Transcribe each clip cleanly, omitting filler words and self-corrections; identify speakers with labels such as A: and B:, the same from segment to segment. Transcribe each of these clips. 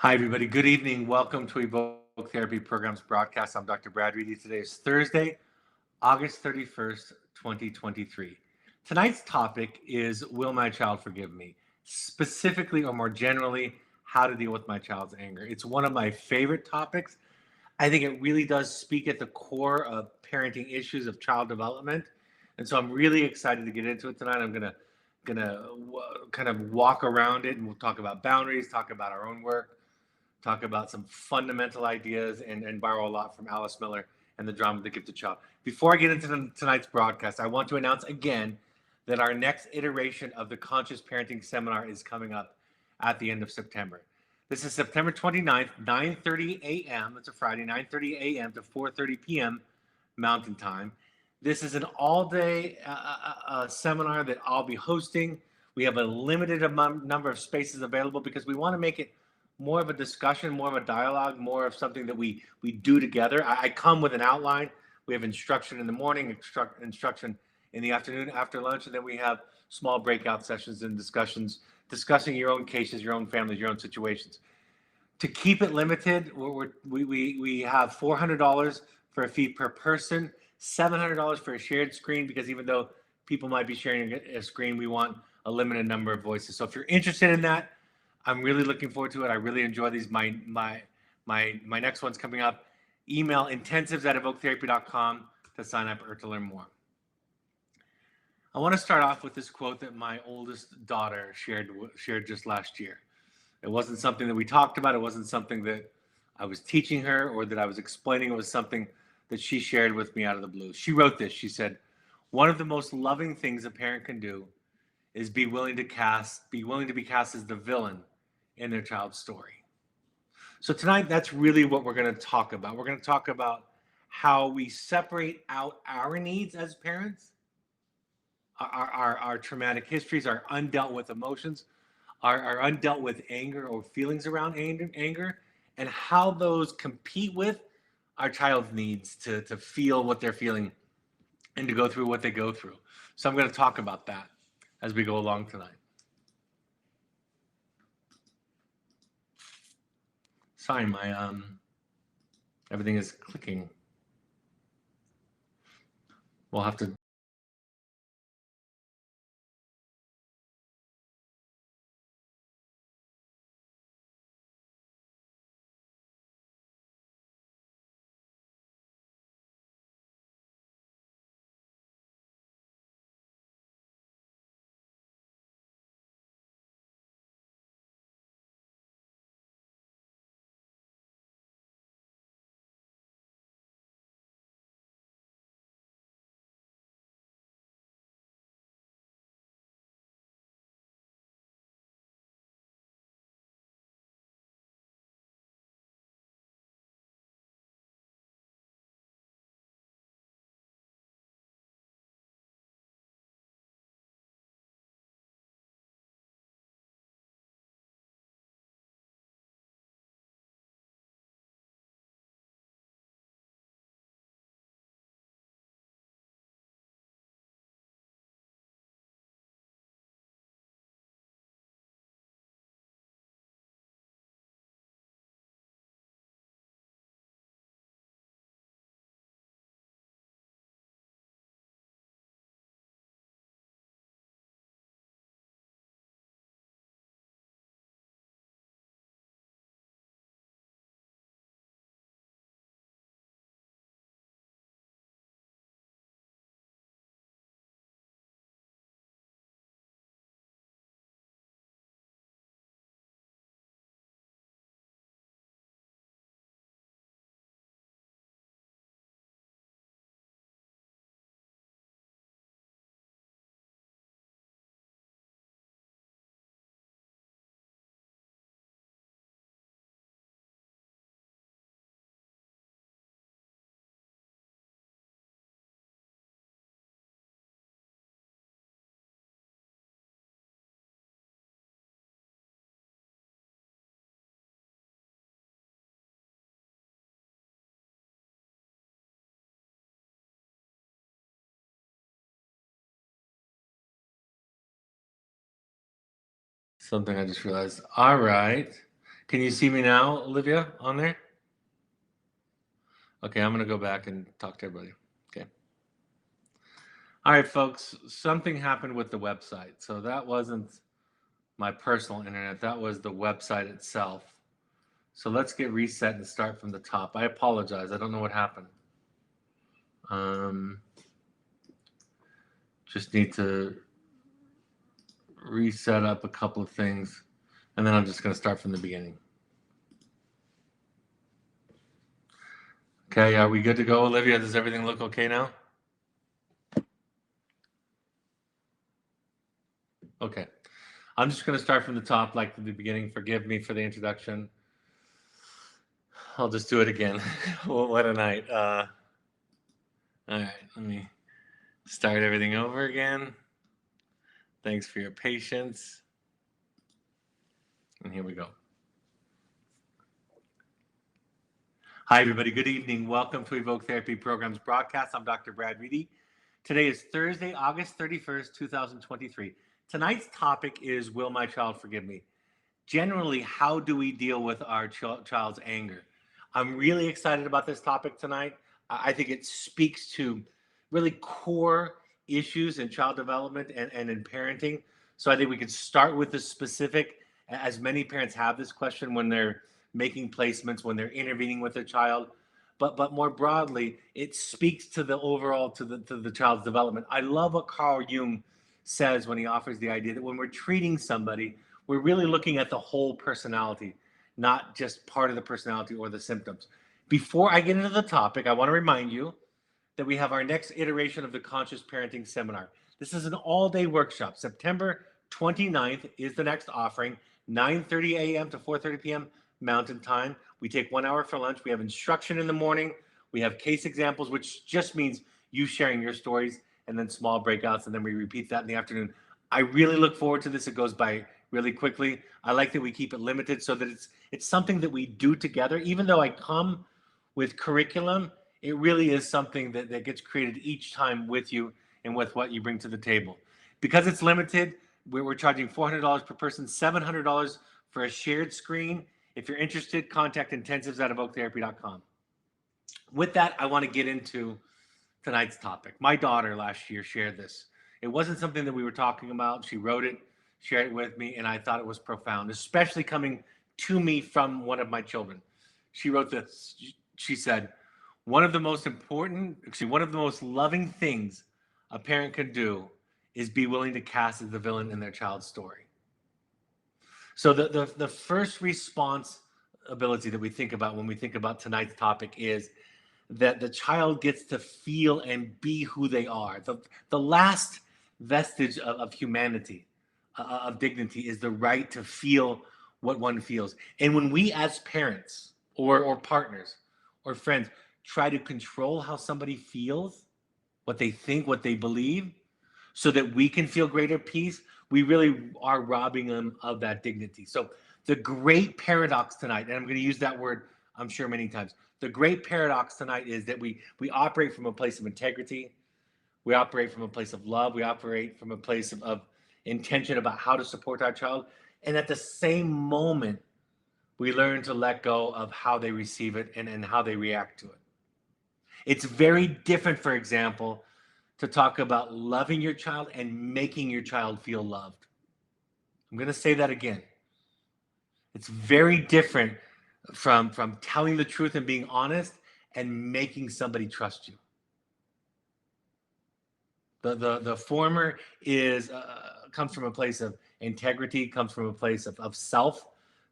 A: Hi, everybody. Good evening. Welcome to Evoke Therapy Programs broadcast. I'm Dr. Brad Reedy. Today is Thursday, August 31st, 2023. Tonight's topic is Will my child forgive me? Specifically, or more generally, how to deal with my child's anger. It's one of my favorite topics. I think it really does speak at the core of parenting issues of child development. And so I'm really excited to get into it tonight. I'm gonna kind of walk around it, and we'll talk about boundaries, talk about our own work, talk about some fundamental ideas, and borrow a lot from Alice Miller and the drama of the gifted child. Before I get into tonight's broadcast, I want to announce again that our next iteration of the Conscious Parenting Seminar is coming up at the end of September. This is September 29th, 9:30 a.m. It's a Friday, 9:30 a.m. to 4:30 p.m. Mountain Time. This is an all-day seminar that I'll be hosting. We have a limited number of spaces available because we want to make it more of a discussion, more of a dialogue, more of something that we do together. I come with an outline. We have instruction in the morning, instruction in the afternoon after lunch, and then we have small breakout sessions and discussions discussing your own cases, your own families, your own situations. To keep it limited, we have $400 for a fee per person, $700 for a shared screen, because even though people might be sharing a screen, we want a limited number of voices. So if you're interested in that, I'm really looking forward to it. I really enjoy these. My next one's coming up. Email intensives@evoketherapy.com to sign up or to learn more. I want to start off with this quote that my oldest daughter shared just last year. It wasn't something that we talked about. It wasn't something that I was teaching her or that I was explaining. It was something that she shared with me out of the blue. She wrote this. She said, "One of the most loving things a parent can do is be willing to be cast as the villain in their child's story." So tonight, that's really what we're going to talk about. We're going to talk about how we separate out our needs as parents, our traumatic histories, our undealt with emotions, our undealt with anger or feelings around anger, and how those compete with our child's needs to feel what they're feeling and to go through what they go through. So I'm going to talk about that as we go along tonight. Sorry, my everything is clicking. We'll have to. Something I just realized. All right. Can you see me now, Olivia, on there? Okay, I'm going to go back and talk to everybody. Okay. All right, folks, something happened with the website. So that wasn't my personal internet, that was the website itself. So let's get reset and start from the top. I apologize. I don't know what happened. Just need to reset up a couple of things, and then I'm just going to start from the beginning. Okay, are we good to go, Olivia? Does everything look okay now? Okay. I'm just going to start from the top, like the beginning. Forgive me for the introduction. I'll just do it again. What a night. All right, let me start everything over again. Thanks for your patience. And here we go. Hi, everybody. Good evening. Welcome to Evoke Therapy Programs broadcast. I'm Dr. Brad Reedy. Today is Thursday, August 31st, 2023. Tonight's topic is, will my child forgive me? Generally, how do we deal with our child's anger? I'm really excited about this topic tonight. I think it speaks to really core issues in child development and in parenting. So I think we could start with the specific, as many parents have this question when they're making placements, when they're intervening with their child. But more broadly, it speaks to the overall, to the child's development. I love what Carl Jung says when he offers the idea that when we're treating somebody, we're really looking at the whole personality, not just part of the personality or the symptoms. Before I get into the topic, I want to remind you that we have our next iteration of the Conscious Parenting Seminar. This is an all-day workshop. September 29th is the next offering, 9:30 a.m. to 4:30 p.m. Mountain Time. We take 1 hour for lunch. We have instruction in the morning. We have case examples, which just means you sharing your stories, and then small breakouts, and then we repeat that in the afternoon. I really look forward to this. It goes by really quickly. I like that we keep it limited so that it's something that we do together. Even though I come with curriculum, it really is something that gets created each time with you and with what you bring to the table. Because it's limited, we're charging $400 per person, $700 for a shared screen. If you're interested, contact intensives@evoketherapy.com. With that, I want to get into tonight's topic. My daughter last year shared this. It wasn't something that we were talking about. She wrote it, shared it with me, and I thought it was profound, especially coming to me from one of my children. She wrote this. She said, one of the most loving things a parent can do is be willing to cast as the villain in their child's story. So the first responsibility that we think about when we think about tonight's topic is that the child gets to feel and be who they are. The last vestige of humanity, of dignity, is the right to feel what one feels. And when we as parents or partners or friends try to control how somebody feels, what they think, what they believe, so that we can feel greater peace, we really are robbing them of that dignity. So the great paradox tonight, and I'm going to use that word, I'm sure, many times. The great paradox tonight is that we operate from a place of integrity. We operate from a place of love. We operate from a place of intention about how to support our child. And at the same moment, we learn to let go of how they receive it and how they react to it. It's very different, for example, to talk about loving your child and making your child feel loved. I'm going to say that again. It's very different from telling the truth and being honest and making somebody trust you. The former is comes from a place of integrity, comes from a place of self,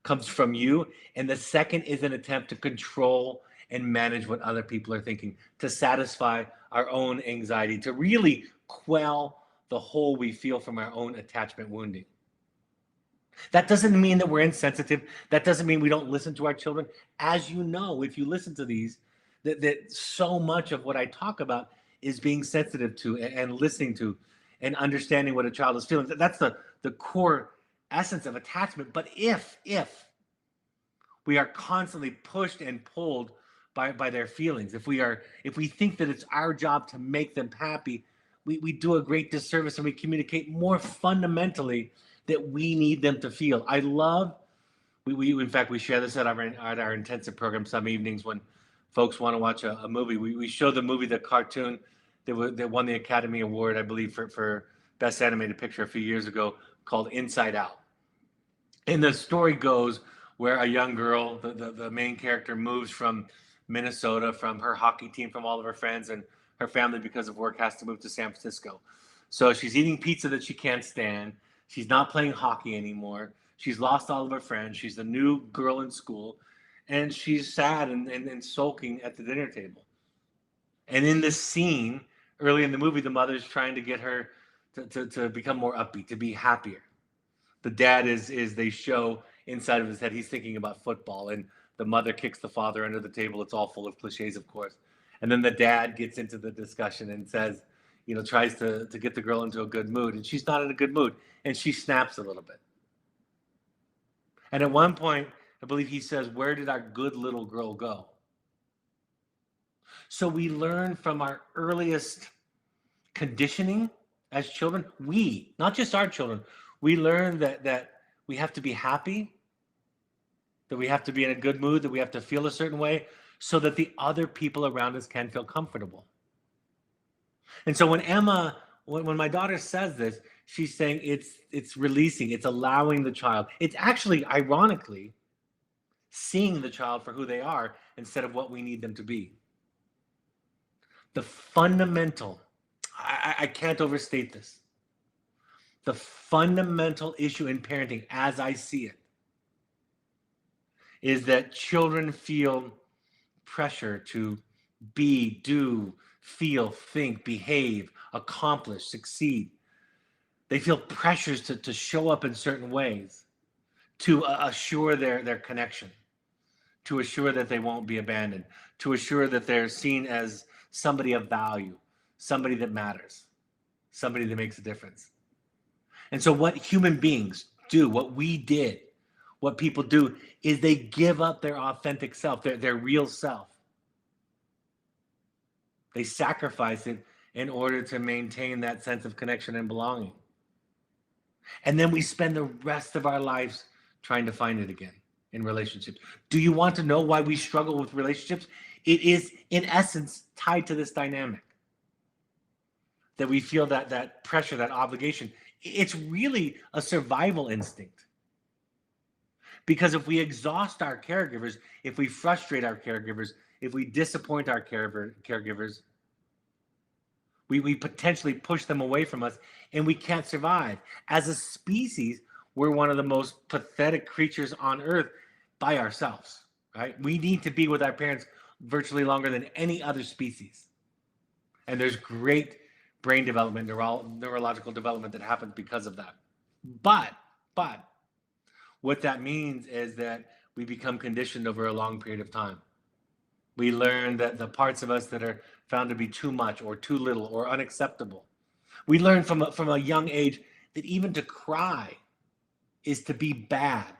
A: comes from you, and the second is an attempt to control and manage what other people are thinking, to satisfy our own anxiety, to really quell the hole we feel from our own attachment wounding. That doesn't mean that we're insensitive. That doesn't mean we don't listen to our children. As you know, if you listen to these, that so much of what I talk about is being sensitive to and listening to and understanding what a child is feeling. That's the core essence of attachment. But if we are constantly pushed and pulled by their feelings, if we think that it's our job to make them happy, we do a great disservice, and we communicate more fundamentally that we need them to feel. I love We in fact, we share this at our intensive program some evenings when folks want to watch a movie. We show the movie, the cartoon that won the Academy Award, I believe, for Best Animated Picture a few years ago, called Inside Out. And the story goes where a young girl, the main character, moves from Minnesota, from her hockey team, from all of her friends, and her family, because of work, has to move to San Francisco. So she's eating pizza that she can't stand. She's not playing hockey anymore. She's lost all of her friends. She's the new girl in school. And she's sad and sulking at the dinner table. And in this scene, early in the movie, the mother's trying to get her to become more upbeat, to be happier. The dad is they show inside of his head, he's thinking about football, and the mother kicks the father under the table. It's all full of cliches, of course. And then the dad gets into the discussion and says, tries to get the girl into a good mood, and she's not in a good mood, and she snaps a little bit. And at one point, I believe he says, "Where did our good little girl go?" So we learn from our earliest conditioning as children, not just our children, we learn that we have to be happy, that we have to be in a good mood, that we have to feel a certain way so that the other people around us can feel comfortable. And so when my daughter says this, she's saying it's releasing, it's allowing the child. It's actually, ironically, seeing the child for who they are instead of what we need them to be. The fundamental, I can't overstate this. The fundamental issue in parenting, as I see it, is that children feel pressure to be, do, feel, think, behave, accomplish, succeed. They feel pressures to show up in certain ways to assure their connection, to assure that they won't be abandoned, to assure that they're seen as somebody of value, somebody that matters, somebody that makes a difference. And so what human beings do, what we did, what people do, is they give up their authentic self, their real self. They sacrifice it in order to maintain that sense of connection and belonging. And then we spend the rest of our lives trying to find it again in relationships. Do you want to know why we struggle with relationships? It is, in essence, tied to this dynamic. That we feel that pressure, that obligation. It's really a survival instinct. Because if we exhaust our caregivers, if we frustrate our caregivers, if we disappoint our caregivers, we potentially push them away from us and we can't survive. As a species, we're one of the most pathetic creatures on earth by ourselves, right? We need to be with our parents virtually longer than any other species. And there's great brain development, neurological development that happens because of that. But what that means is that we become conditioned over a long period of time. We learn that the parts of us that are found to be too much or too little or unacceptable. We learn from a young age that even to cry is to be bad.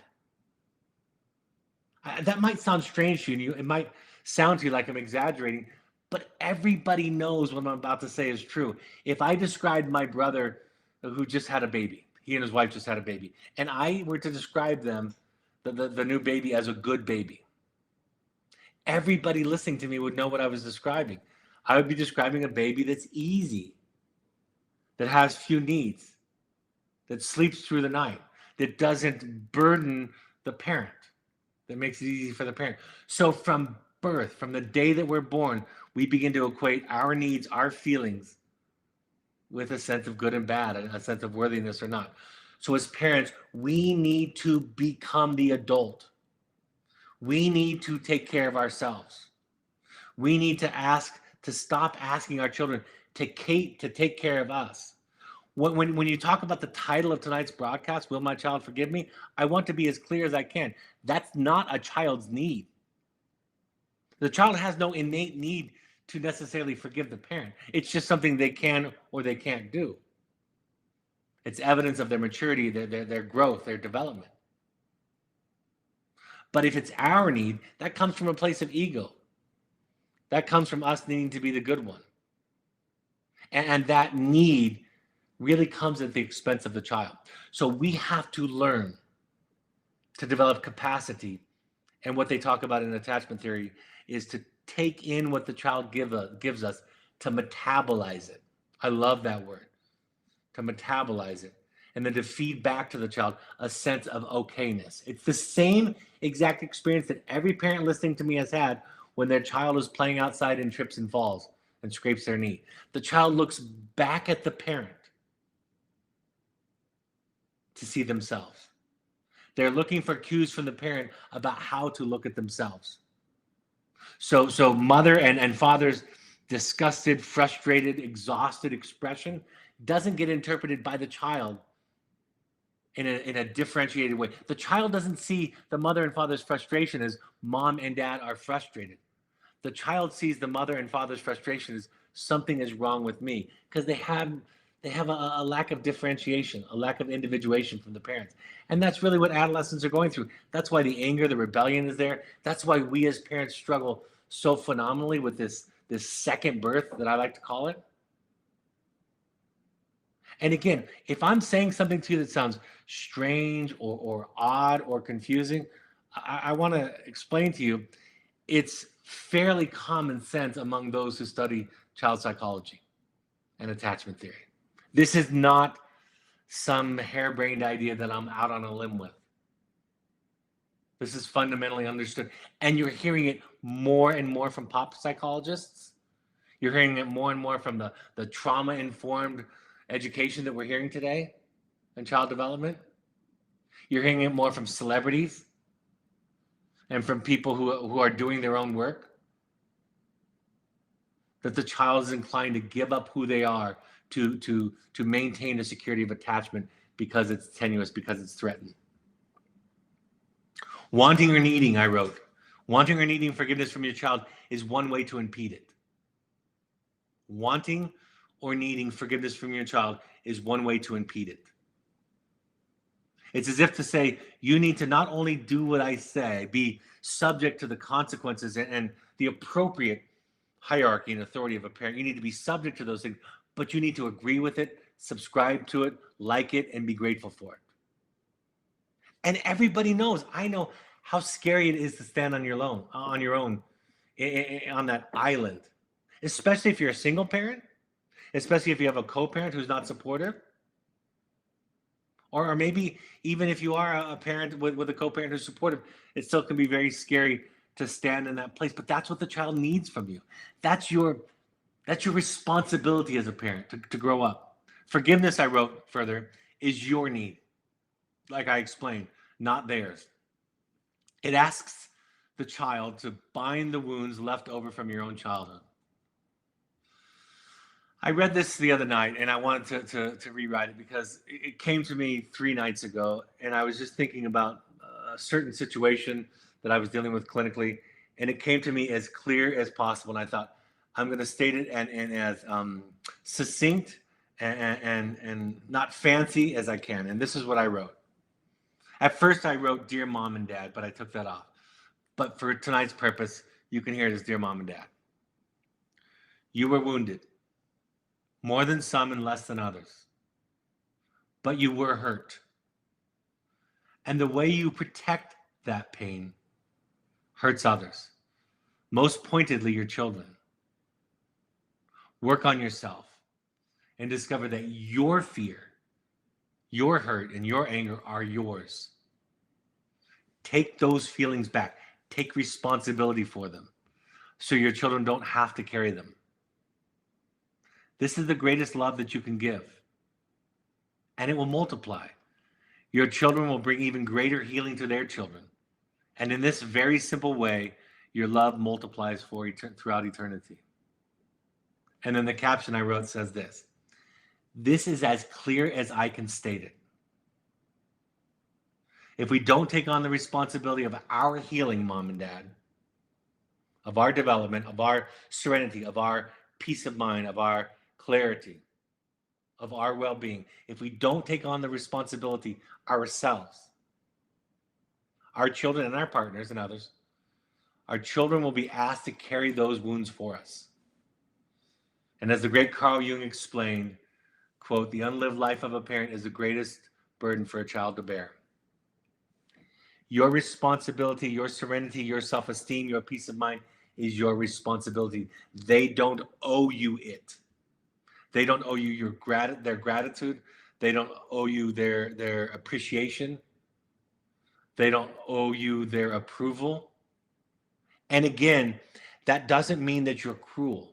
A: That might sound strange to you. It might sound to you like I'm exaggerating, but everybody knows what I'm about to say is true. If I described my brother who just had a baby, he and his wife just had a baby, and I were to describe them, the new baby, as a good baby, everybody listening to me would know what I was describing. I would be describing a baby that's easy, that has few needs, that sleeps through the night, that doesn't burden the parent, that makes it easy for the parent. So from birth, from the day that we're born, we begin to equate our needs, our feelings, with a sense of good and bad, a sense of worthiness or not. So as parents, we need to become the adult. We need to take care of ourselves. We need to stop asking our children to take care of us. When you talk about the title of tonight's broadcast, Will My Child Forgive Me? I want to be as clear as I can. That's not a child's need. The child has no innate need to necessarily forgive the parent. It's just something they can or they can't do. It's evidence of their maturity, their growth, their development. But if it's our need, that comes from a place of ego. That comes from us needing to be the good one. And that need really comes at the expense of the child. So we have to learn to develop capacity. And what they talk about in attachment theory is to take in what the child gives us, to metabolize it. I love that word, to metabolize it. And then to feed back to the child a sense of okayness. It's the same exact experience that every parent listening to me has had when their child is playing outside and trips and falls and scrapes their knee. The child looks back at the parent to see themselves. They're looking for cues from the parent about how to look at themselves. So mother and father's disgusted, frustrated, exhausted expression doesn't get interpreted by the child in a differentiated way. The child doesn't see the mother and father's frustration as mom and dad are frustrated. The child sees the mother and father's frustration as something is wrong with me, because they have a lack of differentiation, a lack of individuation from the parents. And that's really what adolescents are going through. That's why the anger, the rebellion is there. That's why we as parents struggle so phenomenally with this second birth that I like to call it. And again, if I'm saying something to you that sounds strange or odd or confusing, I want to explain to you, it's fairly common sense among those who study child psychology and attachment theory. This is not some harebrained idea that I'm out on a limb with. This is fundamentally understood. And you're hearing it more and more from pop psychologists. You're hearing it more and more from the trauma-informed education that we're hearing today in child development. You're hearing it more from celebrities and from people who are doing their own work. That the child is inclined to give up who they are to maintain a security of attachment because it's tenuous, because it's threatened. Wanting or needing, I wrote. Wanting or needing forgiveness from your child is one way to impede it. Wanting or needing forgiveness from your child is one way to impede it. It's as if to say, you need to not only do what I say, be subject to the consequences and the appropriate hierarchy and authority of a parent. You need to be subject to those things, but you need to agree with it, subscribe to it, like it, and be grateful for it. And everybody knows, I know how scary it is to stand on your own, on that island, especially if you're a single parent, especially if you have a co-parent who's not supportive, or maybe even if you are a parent with a co-parent who's supportive, it still can be very scary to stand in that place. But that's what the child needs from you. That's your responsibility as a parent to grow up. Forgiveness, I wrote further, is your need, like I explained, not theirs. It asks the child to bind the wounds left over from your own childhood. I read this the other night and I wanted to rewrite it because it came to me 3 nights ago, and I was just thinking about a certain situation that I was dealing with clinically, and it came to me as clear as possible. And I thought, I'm going to state it and as succinct and not fancy as I can. And this is what I wrote. At first I wrote, Dear Mom and Dad, but I took that off. But for tonight's purpose, you can hear it as Dear Mom and Dad. You were wounded. More than some and less than others. But you were hurt. And the way you protect that pain hurts others. Most pointedly, your children. Work on yourself and discover that your fear, your hurt, and your anger are yours. Take those feelings back. Take responsibility for them so your children don't have to carry them. This is the greatest love that you can give. And it will multiply. Your children will bring even greater healing to their children. And in this very simple way, your love multiplies throughout eternity. And then the caption I wrote says this. This is as clear as I can state it. If we don't take on the responsibility of our healing, Mom and Dad, of our development, of our serenity, of our peace of mind, of our clarity, of our well-being, if we don't take on the responsibility ourselves, our children and our partners and others, our children will be asked to carry those wounds for us. And as the great Carl Jung explained, quote, the unlived life of a parent is the greatest burden for a child to bear. Your responsibility, your serenity, your self-esteem, your peace of mind is your responsibility. They don't owe you it. They don't owe you their gratitude. They don't owe you their appreciation. They don't owe you their approval. And again, that doesn't mean that you're cruel.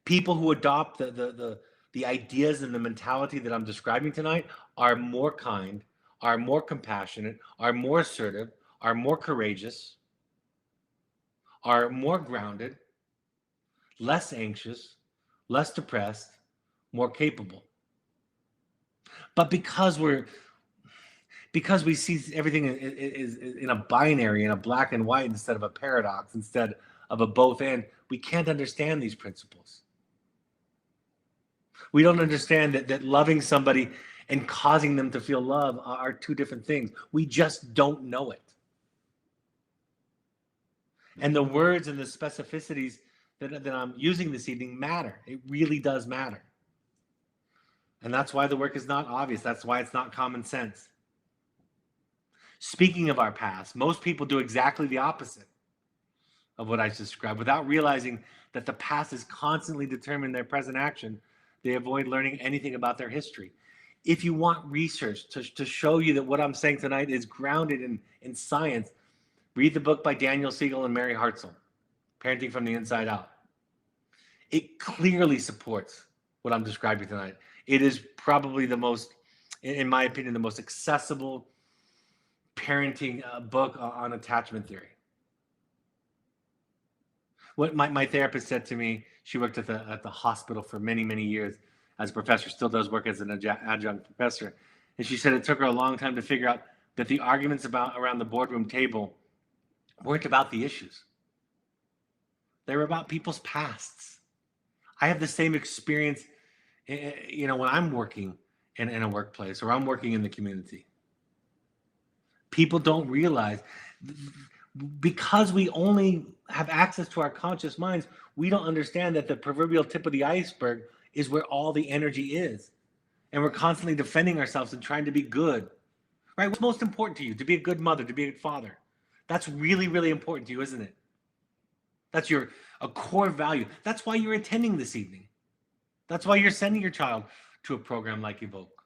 A: People who adopt the ideas and the mentality that I'm describing tonight are more kind, are more compassionate, are more assertive, are more courageous, are more grounded, less anxious, less depressed, more capable. But because we see everything is in a binary, in a black and white instead of a paradox, instead of a both and, we can't understand these principles. We don't understand that loving somebody and causing them to feel love are two different things. We just don't know it. And the words and the specificities that I'm using this evening matter. It really does matter. And that's why the work is not obvious. That's why it's not common sense. Speaking of our past, most people do exactly the opposite of what I described. Without realizing that the past is constantly determining their present action, they avoid learning anything about their history. If you want research to show you that what I'm saying tonight is grounded in science, read the book by Daniel Siegel and Mary Hartzell, Parenting from the Inside Out. It clearly supports what I'm describing tonight. It is probably the most, in my opinion, the most accessible parenting book on attachment theory. What my therapist said to me, she worked at the hospital for many, many years as a professor, still does work as an adjunct professor. And she said it took her a long time to figure out that the arguments around the boardroom table weren't about the issues. They were about people's pasts. I have the same experience, when I'm working in a workplace or I'm working in the community. People don't realize, because we only have access to our conscious minds, we don't understand that the proverbial tip of the iceberg is where all the energy is. And we're constantly defending ourselves and trying to be good. Right? What's most important to you? To be a good mother, to be a good father. That's really, really important to you, isn't it? That's a core value. That's why you're attending this evening. That's why you're sending your child to a program like Evoke.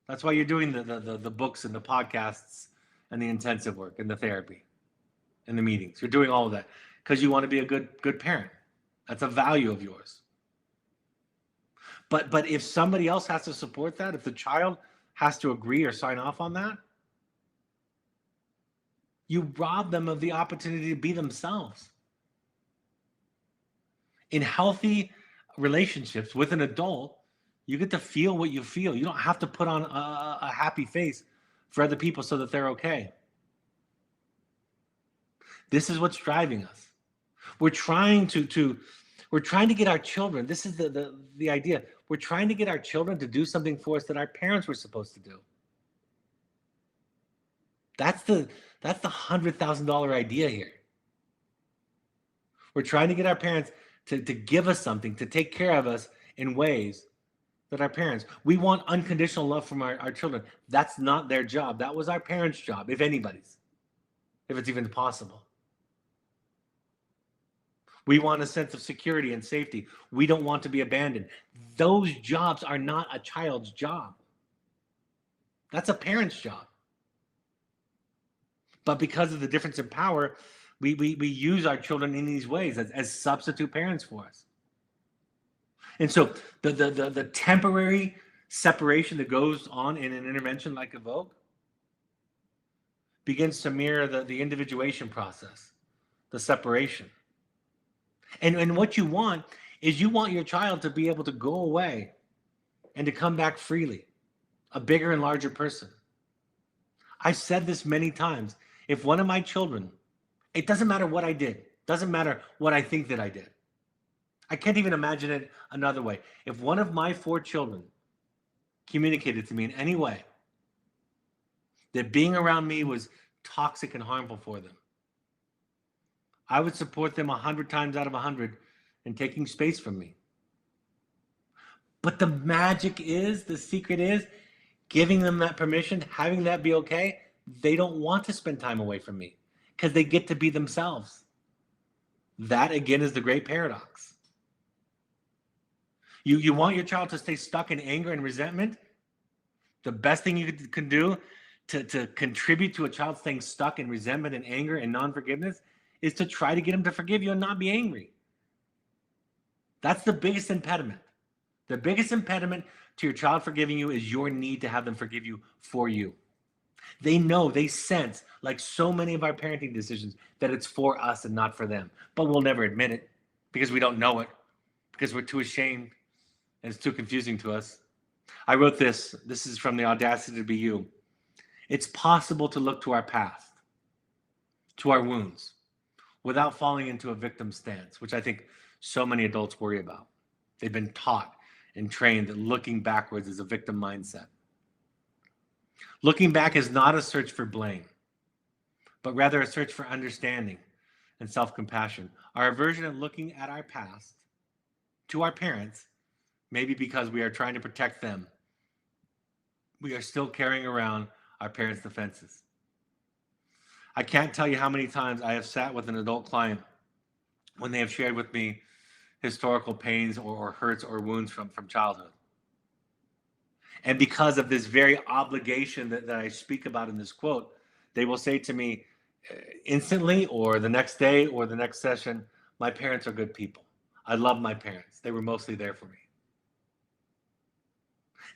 A: That's why you're doing the books and the podcasts and the intensive work and the therapy and the meetings. You're doing all of that because you want to be a good parent. That's a value of yours. But if somebody else has to support that, if the child has to agree or sign off on that, you rob them of the opportunity to be themselves. In healthy relationships with an adult, you get to feel what you feel. You don't have to put on a happy face for other people so that they're okay. This is what's driving us. We're trying to get our children. This is the idea. We're trying to get our children to do something for us that our parents were supposed to do. That's the $100,000 idea here. We're trying to get our parents to give us something, to take care of us in ways that our parents. We want unconditional love from our children. That's not their job. That was our parents' job, if anybody's, if it's even possible. We want a sense of security and safety. We don't want to be abandoned. Those jobs are not a child's job. That's a parent's job. But because of the difference in power, we use our children in these ways as substitute parents for us. And so the temporary separation that goes on in an intervention like Evoke begins to mirror the individuation process, the separation. And what you want is you want your child to be able to go away and to come back freely, a bigger and larger person. I've said this many times. If one of my children, it doesn't matter what I did, doesn't matter what I think that I did. I can't even imagine it another way. If one of my 4 children communicated to me in any way that being around me was toxic and harmful for them, I would support them 100 times out of 100 in taking space from me. But the magic is, the secret is, giving them that permission, having that be okay, they don't want to spend time away from me because they get to be themselves. That, again, is the great paradox. You want your child to stay stuck in anger and resentment? The best thing you can do to contribute to a child staying stuck in resentment and anger and non-forgiveness is to try to get them to forgive you and not be angry. That's the biggest impediment. The biggest impediment to your child forgiving you is your need to have them forgive you for you. They know, they sense, like so many of our parenting decisions, that it's for us and not for them. But we'll never admit it because we don't know it, because we're too ashamed and it's too confusing to us. I wrote this. This is from The Audacity to Be You. It's possible to look to our past, to our wounds, without falling into a victim stance, which I think so many adults worry about. They've been taught and trained that looking backwards is a victim mindset. Looking back is not a search for blame, but rather a search for understanding and self-compassion. Our aversion of looking at our past to our parents may be because we are trying to protect them. We are still carrying around our parents' defenses. I can't tell you how many times I have sat with an adult client when they have shared with me historical pains or hurts or wounds from childhood. And because of this very obligation that I speak about in this quote, they will say to me instantly or the next day or the next session, my parents are good people. I love my parents. They were mostly there for me.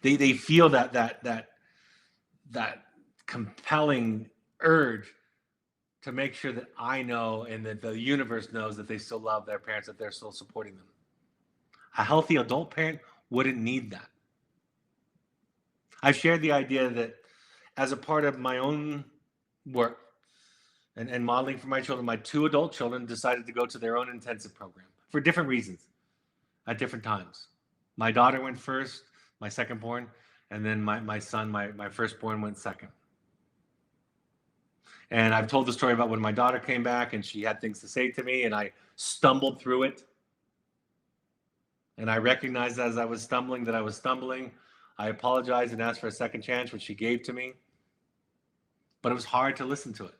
A: They feel that compelling urge to make sure that I know and that the universe knows that they still love their parents, that they're still supporting them. A healthy adult parent wouldn't need that. I've shared the idea that as a part of my own work and modeling for my children, my 2 adult children decided to go to their own intensive program for different reasons at different times. My daughter went first, my second born, and then my son, my firstborn, went second. And I've told the story about when my daughter came back and she had things to say to me and I stumbled through it. And I recognized as I was stumbling that I was stumbling. I apologized and asked for a second chance, which she gave to me. But it was hard to listen to it,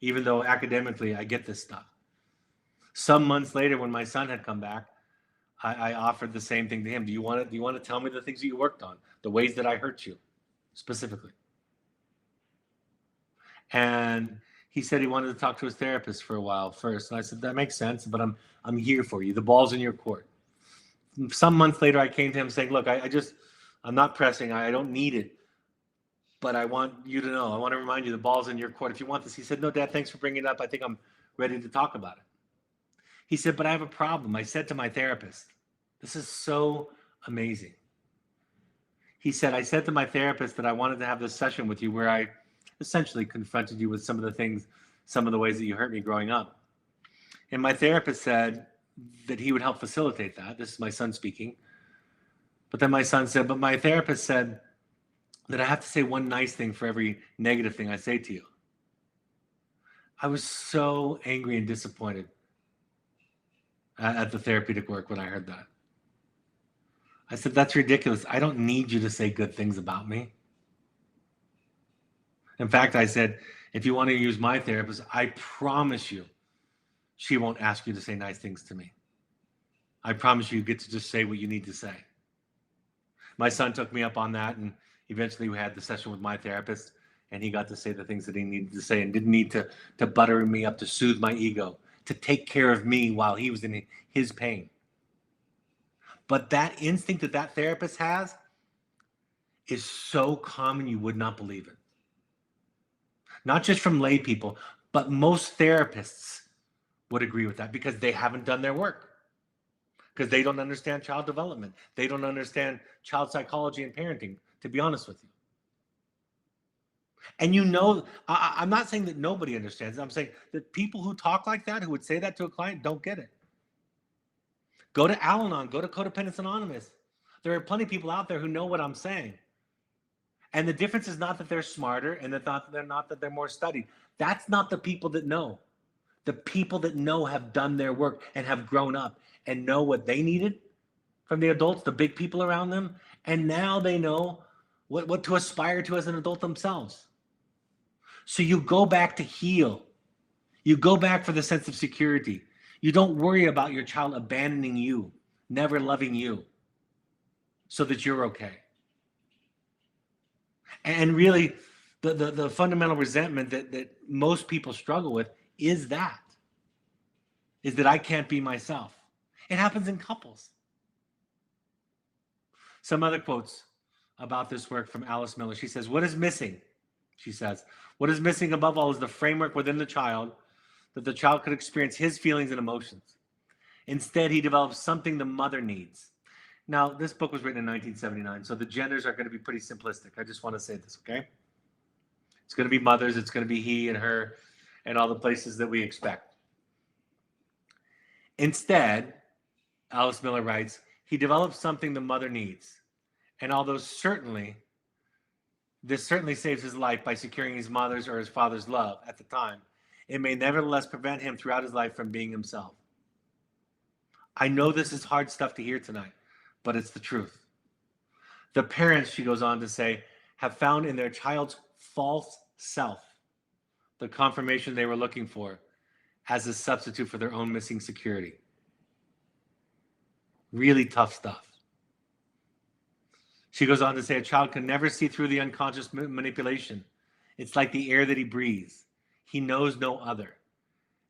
A: even though academically I get this stuff. Some months later, when my son had come back, I offered the same thing to him. Do you want to tell me the things that you worked on, the ways that I hurt you, specifically? And he said he wanted to talk to his therapist for a while first. And I said, that makes sense, but I'm here for you. The ball's in your court. Some months later, I came to him saying, look, I'm not pressing. I don't need it. But I want you to know, I want to remind you the ball's in your court. If you want this, he said, no, Dad, thanks for bringing it up. I think I'm ready to talk about it. He said, but I have a problem. I said to my therapist, this is so amazing. He said, I said to my therapist that I wanted to have this session with you where I essentially confronted you with some of the things, some of the ways that you hurt me growing up. And my therapist said that he would help facilitate that. This is my son speaking. But then my son said, but my therapist said that I have to say one nice thing for every negative thing I say to you. I was so angry and disappointed at the therapeutic work when I heard that. I said, that's ridiculous. I don't need you to say good things about me. In fact, I said, if you want to use my therapist, I promise you, she won't ask you to say nice things to me. I promise you get to just say what you need to say. My son took me up on that, and eventually we had the session with my therapist, and he got to say the things that he needed to say and didn't need to butter me up to soothe my ego, to take care of me while he was in his pain. But that instinct that therapist has is so common you would not believe it. Not just from lay people, but most therapists would agree with that because they haven't done their work. Because they don't understand child development. They don't understand child psychology and parenting, to be honest with you. And you know, I'm not saying that nobody understands it. I'm saying that people who talk like that, who would say that to a client, don't get it. Go to Al-Anon, go to Codependence Anonymous. There are plenty of people out there who know what I'm saying. And the difference is not that they're smarter and not that they're more studied. That's not the people that know. The people that know have done their work and have grown up and know what they needed from the adults, the big people around them. And now they know what to aspire to as an adult themselves. So you go back to heal. You go back for the sense of security. You don't worry about your child abandoning you, never loving you, so that you're okay. And really, the fundamental resentment that most people struggle with is that I can't be myself. It happens in couples. Some other quotes about this work from Alice Miller. She says, what is missing? She says, what is missing above all is the framework within the child that the child could experience his feelings and emotions. Instead, he develops something the mother needs. Now, this book was written in 1979, so the genders are going to be pretty simplistic. I just want to say this, okay? It's going to be mothers, it's going to be he and her, and all the places that we expect. Instead, Alice Miller writes, he develops something the mother needs. And although this certainly saves his life by securing his mother's or his father's love at the time, it may nevertheless prevent him throughout his life from being himself. I know this is hard stuff to hear tonight, but it's the truth. The parents, she goes on to say, have found in their child's false self the confirmation they were looking for as a substitute for their own missing security. Really tough stuff. She goes on to say, a child can never see through the unconscious manipulation. It's like the air that he breathes. He knows no other.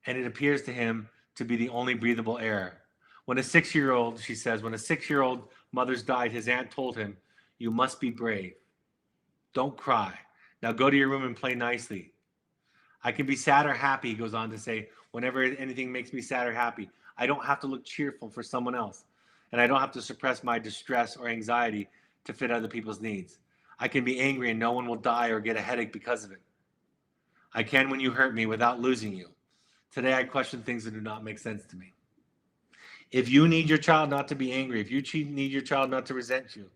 A: And it appears to him to be the only breathable air. When a 6-year-old, she says, when a 6-year-old mother's died, his aunt told him, you must be brave. Don't cry. Now go to your room and play nicely. I can be sad or happy, he goes on to say, whenever anything makes me sad or happy. I don't have to look cheerful for someone else. And I don't have to suppress my distress or anxiety to fit other people's needs. I can be angry and no one will die or get a headache because of it. I can when you hurt me without losing you. Today I question things that do not make sense to me. If you need your child not to be angry, if you need your child not to resent you,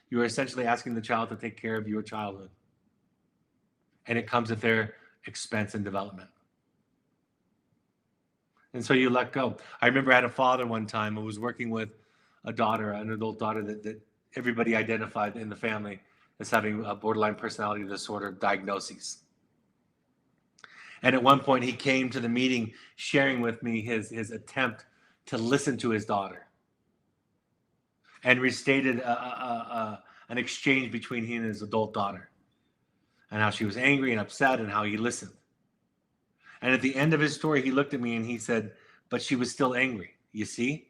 A: you are essentially asking the child to take care of your childhood. And it comes at their expense and development. And so you let go. I remember I had a father one time who was working with a daughter, an adult daughter that everybody identified in the family as having a borderline personality disorder diagnosis. And at one point he came to the meeting sharing with me his attempt to listen to his daughter, and restated an exchange between he and his adult daughter, and how she was angry and upset and how he listened. And at the end of his story, he looked at me and he said, but she was still angry, you see?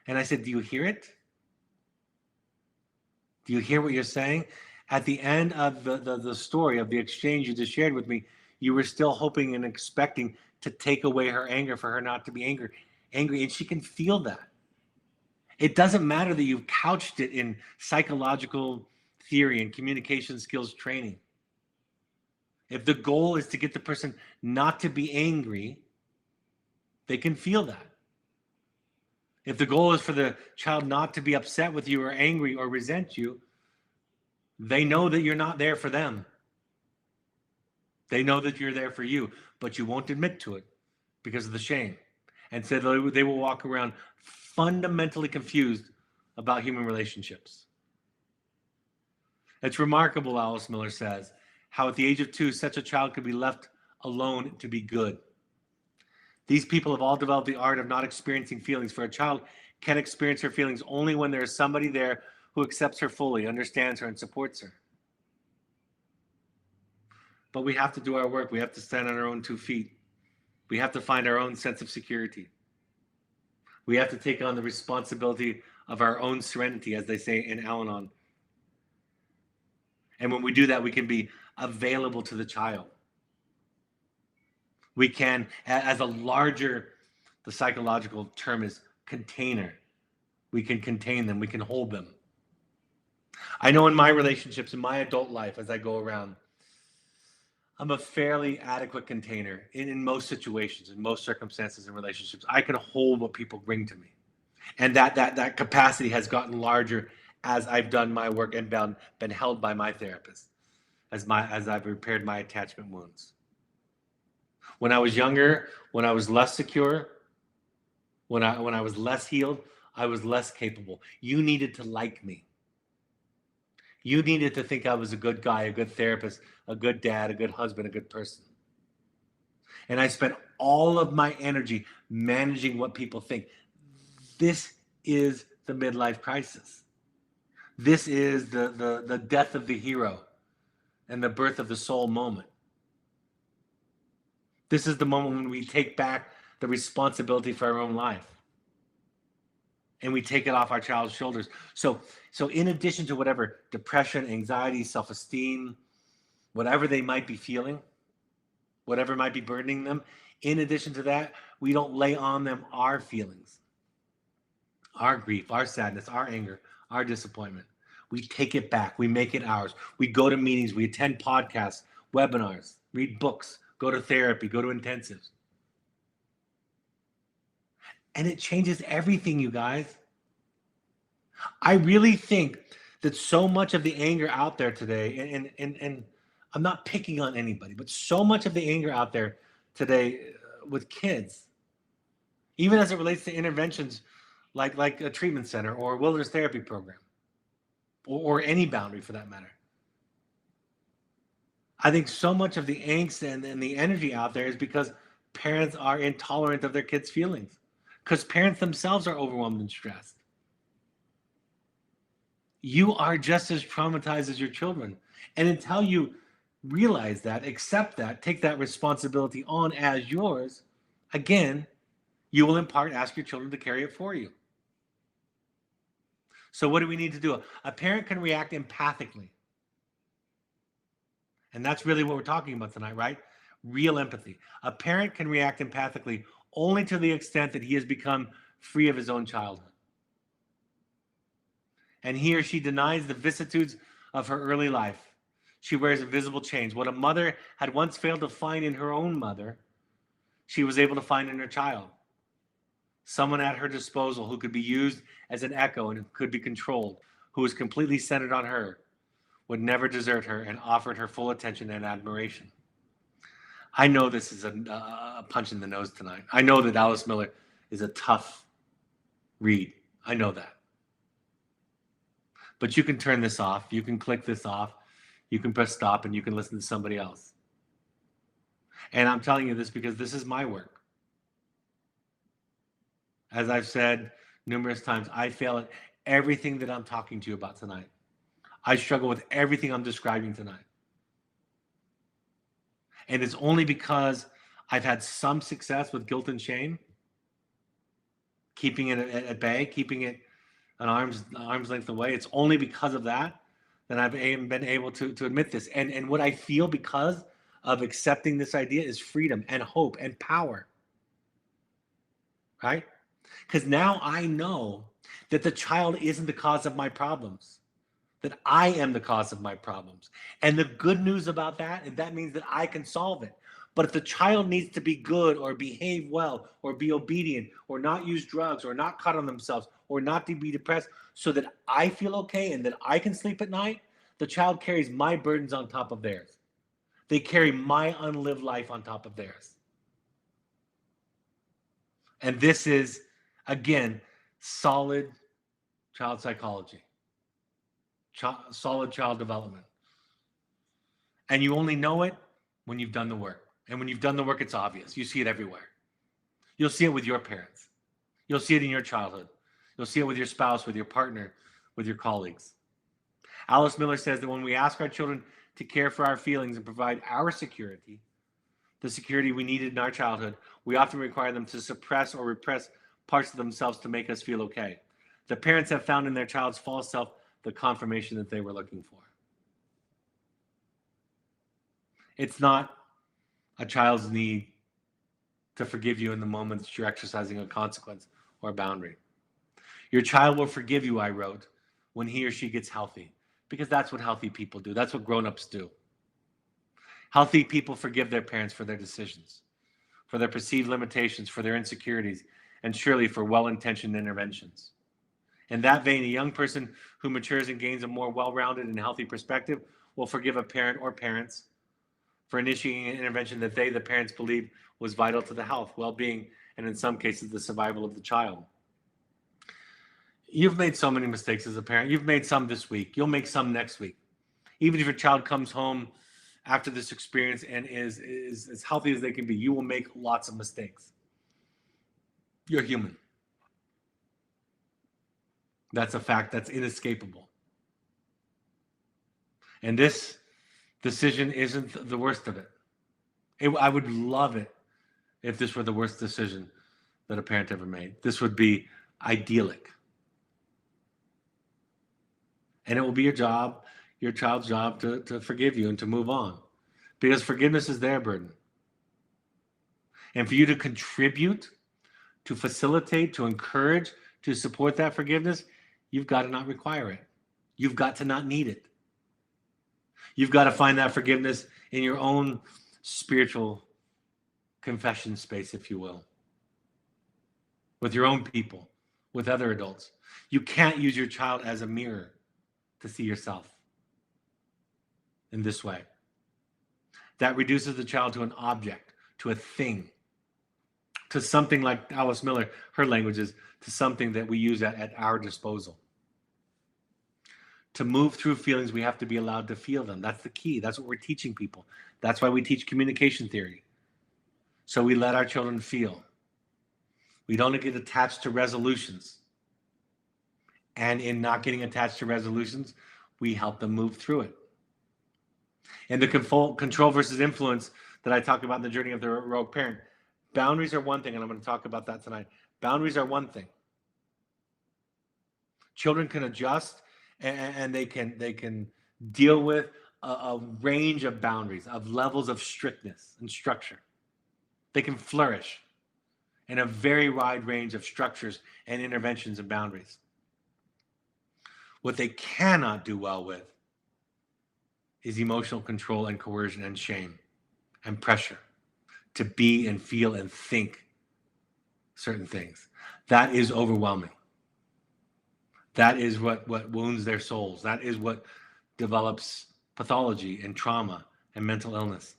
A: And I said, do you hear it? Do you hear what you're saying? At the end of the story, of the exchange you just shared with me, you were still hoping and expecting to take away her anger, for her not to be angry, and she can feel that. It doesn't matter that you've couched it in psychological theory and communication skills training. If the goal is to get the person not to be angry, they can feel that. If the goal is for the child not to be upset with you or angry or resent you, they know that you're not there for them. They know that you're there for you, but you won't admit to it because of the shame. And so they will walk around fundamentally confused about human relationships. It's remarkable, Alice Miller says, how at the age of 2, such a child could be left alone to be good. These people have all developed the art of not experiencing feelings, for a child can experience her feelings only when there is somebody there who accepts her fully, understands her, and supports her. But we have to do our work. We have to stand on our own 2 feet. We have to find our own sense of security. We have to take on the responsibility of our own serenity, as they say in Al-Anon. And when we do that, we can be available to the child. We can, as a larger, the psychological term is container. We can contain them. We can hold them. I know in my relationships, in my adult life, as I go around, I'm a fairly adequate container in most situations, in most circumstances and relationships. I can hold what people bring to me. And that capacity has gotten larger as I've done my work and been held by my therapist, as I've repaired my attachment wounds. When I was younger, when I was less secure, when I was less healed, I was less capable. You needed to like me. You needed to think I was a good guy, a good therapist, a good dad, a good husband, a good person. And I spent all of my energy managing what people think. This is the midlife crisis. This is the death of the hero and the birth of the soul moment. This is the moment when we take back the responsibility for our own life and we take it off our child's shoulders. So in addition to whatever depression, anxiety, self-esteem, whatever they might be feeling, whatever might be burdening them, in addition to that, we don't lay on them our feelings, our grief, our sadness, our anger, our disappointment. We take it back. We make it ours. We go to meetings. We attend podcasts, webinars, read books, go to therapy, go to intensives. And it changes everything, you guys. I really think that so much of the anger out there today, and I'm not picking on anybody, but so much of the anger out there today with kids, even as it relates to interventions like a treatment center or a wilderness therapy program, or any boundary for that matter. I think so much of the angst and the energy out there is because parents are intolerant of their kids' feelings, because parents themselves are overwhelmed and stressed. You are just as traumatized as your children. And until you realize that, accept that, take that responsibility on as yours, again, you will in part ask your children to carry it for you. So what do we need to do? A parent can react empathically. And that's really what we're talking about tonight, right? Real empathy. A parent can react empathically only to the extent that he has become free of his own childhood. And he or she denies the vicissitudes of her early life. She wears invisible chains. What a mother had once failed to find in her own mother, she was able to find in her child. Someone at her disposal who could be used as an echo and could be controlled, who was completely centered on her, would never desert her and offered her full attention and admiration. I know this is a punch in the nose tonight. I know that Alice Miller is a tough read. I know that. But you can turn this off. You can click this off. You can press stop and you can listen to somebody else. And I'm telling you this because this is my work. As I've said numerous times, I fail at everything that I'm talking to you about tonight. I struggle with everything I'm describing tonight. And it's only because I've had some success with guilt and shame, keeping it at bay, keeping it an arm's length away. It's only because of that I've been able to admit this. And what I feel because of accepting this idea is freedom and hope and power. Right? Because now I know that the child isn't the cause of my problems, that I am the cause of my problems. And the good news about that means that I can solve it. But if the child needs to be good or behave well or be obedient or not use drugs or not cut on themselves or not to be depressed so that I feel okay and that I can sleep at night, the child carries my burdens on top of theirs. They carry my unlived life on top of theirs. And this is, again, solid child psychology, solid child development. And you only know it when you've done the work. And when you've done the work, it's obvious. You see it everywhere. You'll see it with your parents. You'll see it in your childhood. You'll see it with your spouse, with your partner, with your colleagues. Alice Miller says that when we ask our children to care for our feelings and provide our security, the security we needed in our childhood, we often require them to suppress or repress parts of themselves to make us feel okay. The parents have found in their child's false self the confirmation that they were looking for. It's not a child's need to forgive you in the moment that you're exercising a consequence or a boundary. Your child will forgive you, I wrote, when he or she gets healthy, because that's what healthy people do. That's what grown-ups do. Healthy people forgive their parents for their decisions, for their perceived limitations, for their insecurities, and surely for well-intentioned interventions. In that vein, a young person who matures and gains a more well-rounded and healthy perspective will forgive a parent or parents for initiating an intervention that they, the parents, believe was vital to the health, well-being, and in some cases, the survival of the child. You've made so many mistakes as a parent. You've made some this week. You'll make some next week. Even if your child comes home after this experience and is as healthy as they can be, you will make lots of mistakes. You're human. That's a fact that's inescapable. And this decision isn't the worst of it. I would love it if this were the worst decision that a parent ever made. This would be idyllic. And it will be your job, your child's job to forgive you and to move on. Because forgiveness is their burden. And for you to contribute, to facilitate, to encourage, to support that forgiveness, you've got to not require it. You've got to not need it. You've got to find that forgiveness in your own spiritual confession space, if you will, with your own people, with other adults. You can't use your child as a mirror to see yourself in this way. That reduces the child to an object, to a thing, to something like Alice Miller, her language is to something that we use at our disposal. To move through feelings, we have to be allowed to feel them. That's the key. That's what we're teaching people. That's why we teach communication theory. So we let our children feel. We don't get attached to resolutions. And in not getting attached to resolutions, we help them move through it. And the control versus influence that I talk about in the journey of the rogue parent, boundaries are one thing, and I'm going to talk about that tonight. Boundaries are one thing. Children can adjust, and they can deal with a range of boundaries, of levels of strictness and structure. They can flourish in a very wide range of structures and interventions and boundaries. What they cannot do well with is emotional control and coercion and shame and pressure to be and feel and think certain things. That is overwhelming. That is what wounds their souls. That is what develops pathology and trauma and mental illness.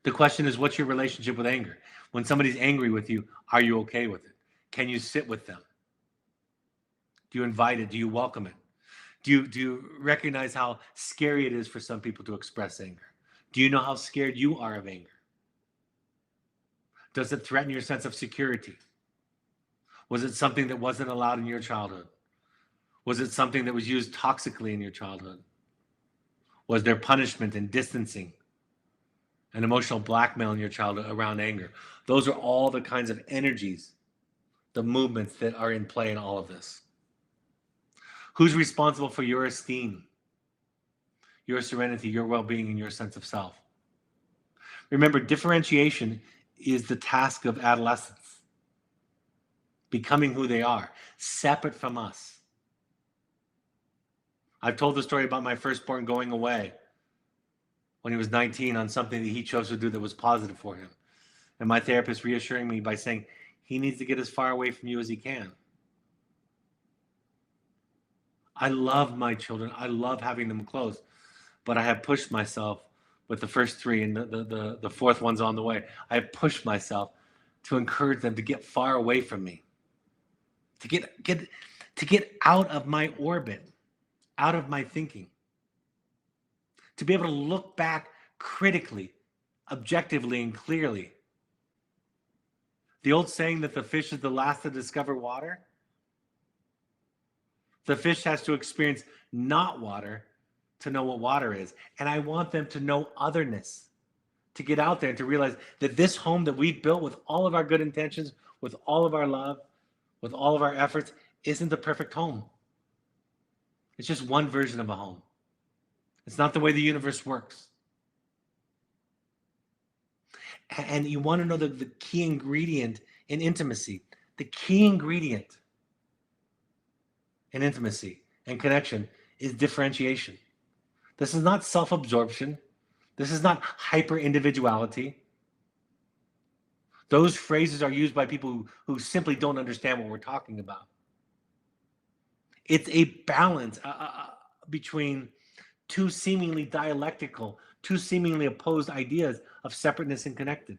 A: The question is, what's your relationship with anger? When somebody's angry with you, are you okay with it? Can you sit with them? Do you invite it? Do you welcome it? Do you recognize how scary it is for some people to express anger? Do you know how scared you are of anger? Does it threaten your sense of security? Was it something that wasn't allowed in your childhood? Was it something that was used toxically in your childhood? Was there punishment and distancing and emotional blackmail in your childhood around anger? Those are all the kinds of energies, the movements that are in play in all of this. Who's responsible for your esteem, your serenity, your well-being, and your sense of self? Remember, differentiation is the task of adolescence. Becoming who they are, separate from us. I've told the story about my firstborn going away when he was 19 on something that he chose to do that was positive for him. And my therapist reassuring me by saying, he needs to get as far away from you as he can. I love my children. I love having them close. But I have pushed myself with the first three, and the fourth one's on the way. I have pushed myself to encourage them to get far away from me. To get out of my orbit, out of my thinking. To be able to look back critically, objectively, and clearly. The old saying that the fish is the last to discover water. The fish has to experience not water to know what water is. And I want them to know otherness, to get out there and to realize that this home that we've built with all of our good intentions, with all of our love, with all of our efforts, isn't the perfect home. It's just one version of a home. It's not the way the universe works. And you want to know the key ingredient in intimacy. The key ingredient in intimacy and connection is differentiation. This is not self-absorption. This is not hyper-individuality. Those phrases are used by people who simply don't understand what we're talking about. It's a balance between two seemingly dialectical, two seemingly opposed ideas of separateness and connected.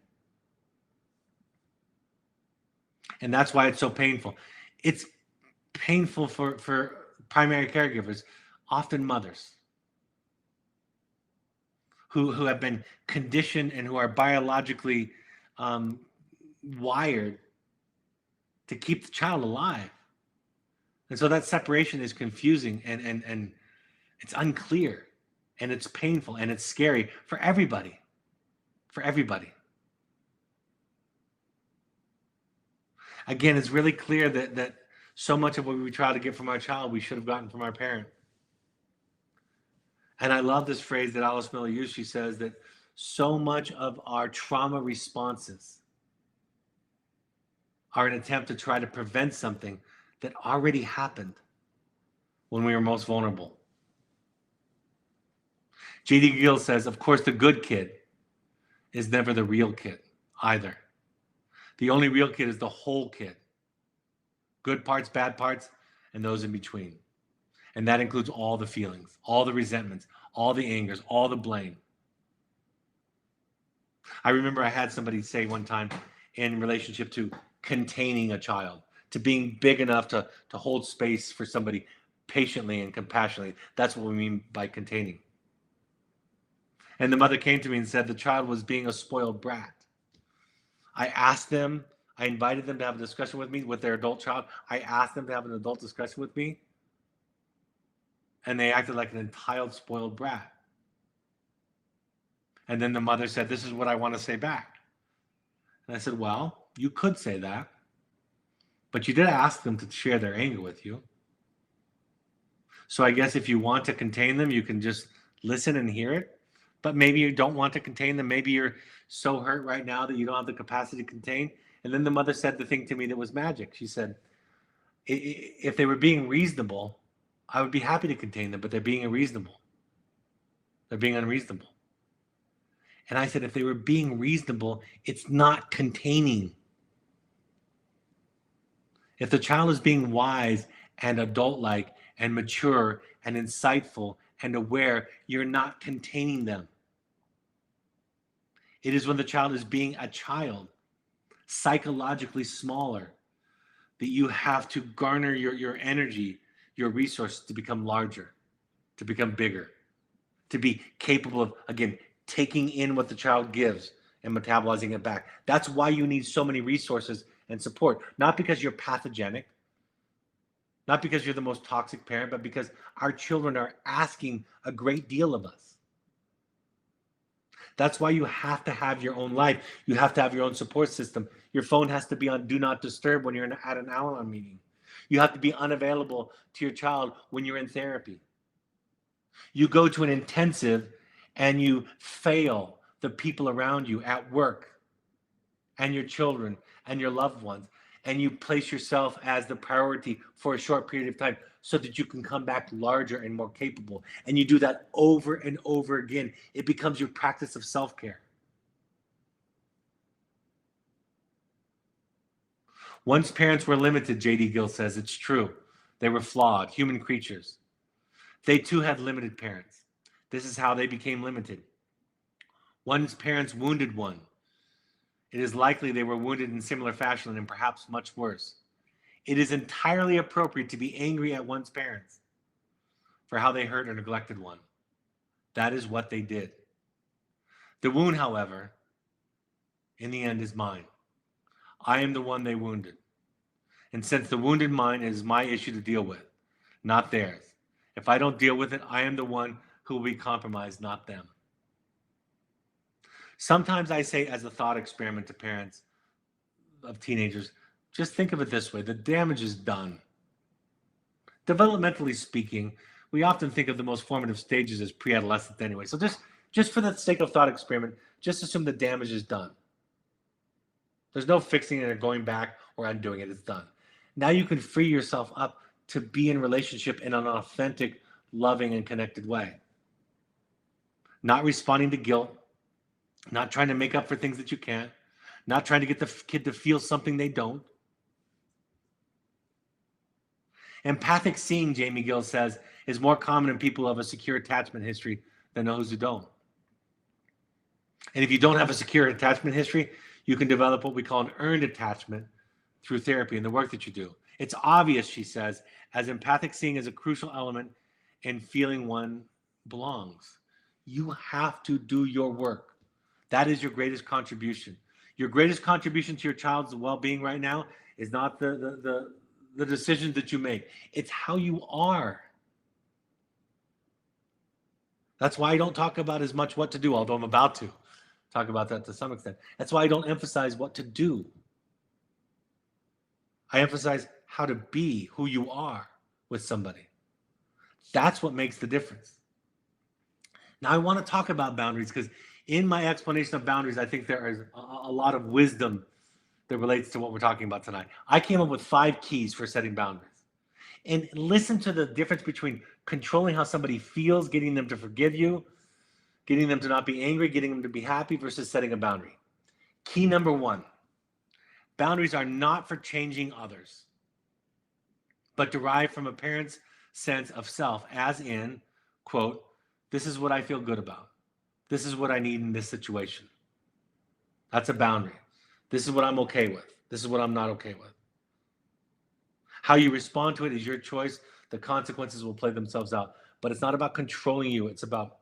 A: And that's why it's so painful. It's painful for primary caregivers, often mothers who have been conditioned and who are biologically wired to keep the child alive. And so that separation is confusing and it's unclear and it's painful and it's scary for everybody. For everybody. Again, it's really clear that so much of what we try to get from our child, we should have gotten from our parent. And I love this phrase that Alice Miller used. She says that so much of our trauma responses are an attempt to try to prevent something that already happened when we were most vulnerable. J.D. Gill says, of course, the good kid is never the real kid either. The only real kid is the whole kid. Good parts, bad parts, and those in between. And that includes all the feelings, all the resentments, all the angers, all the blame. I remember I had somebody say one time in relationship to containing a child, to being big enough to hold space for somebody patiently and compassionately. That's what we mean by containing. And the mother came to me and said the child was being a spoiled brat. I invited them to have a discussion with me with their adult child. I asked them to have an adult discussion with me. And they acted like an entitled, spoiled brat. And then the mother said, this is what I want to say back. And I said, well, you could say that. But you did ask them to share their anger with you. So I guess if you want to contain them, you can just listen and hear it. But maybe you don't want to contain them. Maybe you're so hurt right now that you don't have the capacity to contain. And then the mother said the thing to me that was magic. She said, if they were being reasonable, I would be happy to contain them, but they're being unreasonable. They're being unreasonable. And I said, if they were being reasonable, it's not containing. If the child is being wise and adult-like and mature and insightful and aware, you're not containing them. It is when the child is being a child, psychologically smaller, that you have to garner your energy, your resources to become larger, to become bigger, to be capable of, again, taking in what the child gives and metabolizing it back. That's why you need so many resources and support, not because you're pathogenic, not because you're the most toxic parent, but because our children are asking a great deal of us. That's why you have to have your own life. You have to have your own support system. Your phone has to be on do not disturb when you're at an Al-Anon meeting. You have to be unavailable to your child when you're in therapy. You go to an intensive and you fail the people around you at work and your children and your loved ones, and you place yourself as the priority for a short period of time so that you can come back larger and more capable. And you do that over and over again. It becomes your practice of self-care. Once parents were limited, J.D. Gill says, it's true. They were flawed, human creatures. They too had limited parents. This is how they became limited. One's parents wounded one. It is likely they were wounded in similar fashion and perhaps much worse. It is entirely appropriate to be angry at one's parents for how they hurt or neglected one. That is what they did. The wound, however, in the end is mine. I am the one they wounded. And since the wounded mind is my issue to deal with, not theirs. If I don't deal with it, I am the one who will be compromised, not them. Sometimes I say as a thought experiment to parents of teenagers, just think of it this way. The damage is done. Developmentally speaking, we often think of the most formative stages as pre-adolescence anyway. So just for the sake of thought experiment, just assume the damage is done. There's no fixing it or going back or undoing it. It's done. Now you can free yourself up to be in relationship in an authentic, loving, and connected way. Not responding to guilt, not trying to make up for things that you can't, not trying to get the kid to feel something they don't. Empathic seeing, Jamie Gill says, is more common in people who have a secure attachment history than those who don't. And if you don't have a secure attachment history, you can develop what we call an earned attachment through therapy and the work that you do. It's obvious, she says, as empathic seeing is a crucial element in feeling one belongs. You have to do your work. That is your greatest contribution. Your greatest contribution to your child's well-being right now is not the decisions that you make. It's how you are. That's why I don't talk about as much what to do, although I'm about to talk about that to some extent. That's why I don't emphasize what to do. I emphasize how to be who you are with somebody. That's what makes the difference. Now, I want to talk about boundaries because in my explanation of boundaries, I think there is a lot of wisdom that relates to what we're talking about tonight. I came up with 5 keys for setting boundaries. And listen to the difference between controlling how somebody feels, getting them to forgive you, getting them to not be angry, getting them to be happy versus setting a boundary. Key number 1, boundaries are not for changing others, but derived from a parent's sense of self, as in, quote, this is what I feel good about. This is what I need in this situation. That's a boundary. This is what I'm okay with. This is what I'm not okay with. How you respond to it is your choice. The consequences will play themselves out. But it's not about controlling you. It's about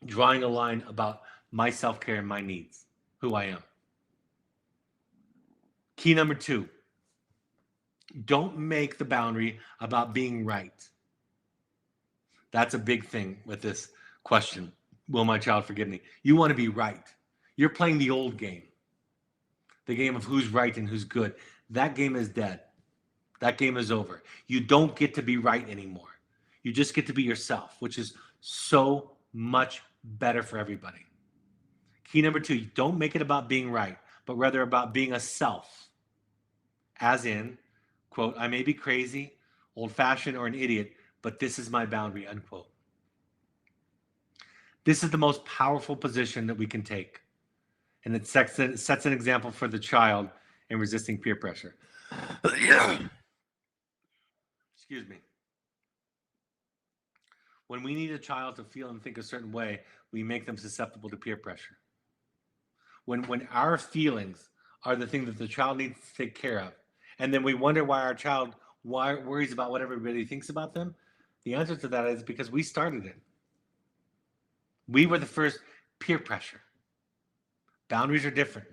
A: drawing a line about my self-care and my needs, who I am. Key number 2, don't make the boundary about being right. That's a big thing with this question. Will my child forgive me? You want to be right. You're playing the old game, the game of who's right and who's good. That game is dead. That game is over. You don't get to be right anymore. You just get to be yourself, which is so much better for everybody. Key number 2, don't make it about being right, but rather about being a self. As in, quote, I may be crazy, old-fashioned, or an idiot, but this is my boundary, unquote. This is the most powerful position that we can take. And it sets an example for the child in resisting peer pressure. Excuse me. When we need a child to feel and think a certain way, we make them susceptible to peer pressure. When our feelings are the thing that the child needs to take care of, and then we wonder why our child worries about what everybody thinks about them, the answer to that is because we started it. We were the first peer pressure. Boundaries are different.